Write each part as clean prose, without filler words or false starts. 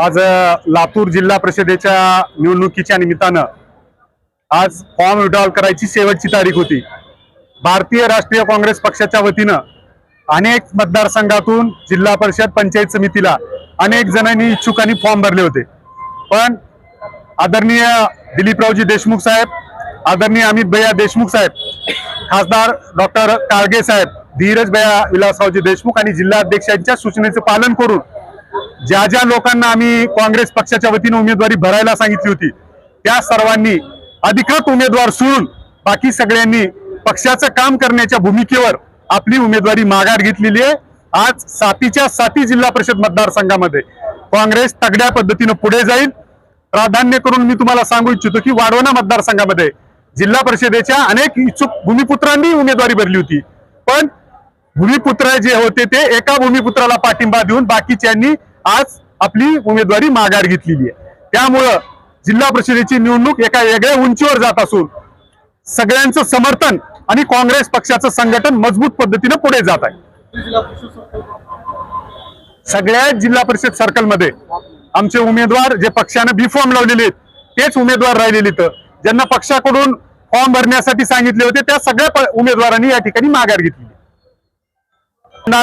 आज लातूर जिल्हा परिषदेच्या निवडणुकीच्या निमित्तानं आज फॉर्म विड्रॉल करायची शेवटची तारीख होती। भारतीय राष्ट्रीय काँग्रेस पक्षाच्या वतीनं अनेक मतदारसंघातून जिल्हा परिषद पंचायत समितीला अनेक जणांनी इच्छुकांनी फॉर्म भरले होते, पण आदरणीय दिलीपरावजी देशमुख साहेब, आदरणीय अमित भैया देशमुख साहेब, खासदार डॉक्टर काळगे साहेब, धीरज भैया विलासरावजी देशमुख आणि जिल्हाध्यक्षांच्या सूचनेचं पालन करून ज्या ज्या लोकांना आम्ही काँग्रेस पक्षाच्या वतीने उमेदवारी भरायला सांगितली होती त्या सर्वांनी अधिकृत उमेदवार सोडून बाकी सगळ्यांनी पक्षाचं काम करण्याच्या भूमिकेवर आपली उमेदवारी माघार घेतलेली आहे। आज 7च्या 7 जिल्हा परिषद मतदारसंघामध्ये काँग्रेस तगड्या पद्धतीने पुढे जाईल। प्राधान्य करून मी तुम्हाला सांगू इच्छितो की वाढवणा मतदारसंघामध्ये जिल्हा परिषदेच्या अनेक इच्छुक भूमिपुत्रांनी उमेदवारी भरली होती, पण भूमिपुत्र जे होते ते एका भूमिपुत्राला पाठिंबा देऊन बाकीच्यांनी आज आपली उमेदवारी माघार घेतलेली आहे। त्यामुळे जिल्हा परिषदेची निवडणूक एका वेगळ्या उंचीवर जात असून सगळ्यांचं समर्थन आणि काँग्रेस पक्षाचं संघटन मजबूत पद्धतीने पुढे जात आहे। सगळ्या जिल्हा परिषद सर्कलमध्ये आमचे उमेदवार जे पक्षाने बी फॉर्म लावलेले आहेत तेच उमेदवार राहिलेले आहेत। ज्यांना पक्षाकडून फॉर्म भरण्यासाठी सांगितले होते त्या सगळ्या उमेदवारांनी या ठिकाणी माघार घेतली।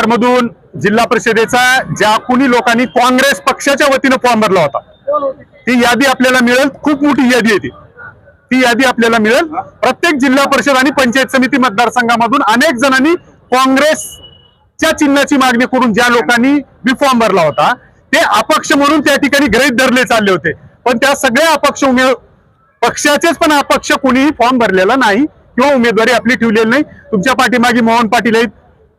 मधून जिल्हा परिषदेचा ज्या कोणी लोकांनी काँग्रेस पक्षाच्या वतीने फॉर्म भरला होता ती यादी आपल्याला मिळेल। खूप मोठी यादी आहे ती यादी आपल्याला मिळेल। प्रत्येक जिल्हा परिषद आणि पंचायत समिती मतदारसंघामधून अनेक जणांनी काँग्रेसच्या चिन्हाची मागणी करून ज्या लोकांनी बी फॉर्म भरला होता ते अपक्ष म्हणून त्या ठिकाणी गृहीत धरले चालले होते, पण त्या सगळ्या अपक्ष पक्षाचेच पण अपक्ष कोणीही फॉर्म भरलेला नाही किंवा उमेदवारी आपली ठेवलेली नाही। तुमच्या पाठीमागे मोहन पाटील आहेत,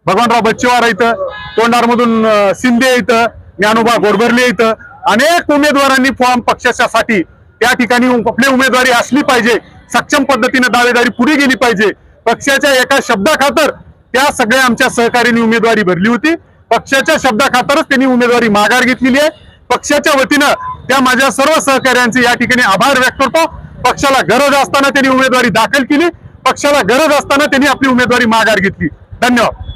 भगवानराव बच्चेवार इथं, तोंडारमधून शिंदे इथं, ज्ञानोबा गोरबर्ले इथं, अनेक उमेदवारांनी फॉर्म पक्षासाठी त्या ठिकाणी आपली उमेदवारी असली पाहिजे। सक्षम पद्धतीने दावेदारी पुढे गेली पाहिजे। पक्षाच्या एका शब्दाखातर त्या सगळ्या आमच्या सहकार्यांनी उमेदवारी भरली होती। पक्षाच्या शब्दाखातरच त्यांनी उमेदवारी माघार घेतलेली आहे। पक्षाच्या वतीनं त्या माझ्या सर्व सहकार्यांचे या ठिकाणी आभार व्यक्त करतो। पक्षाला गरज असताना त्यांनी उमेदवारी दाखल केली, पक्षाला गरज असताना त्यांनी आपली उमेदवारी माघार घेतली। धन्यवाद।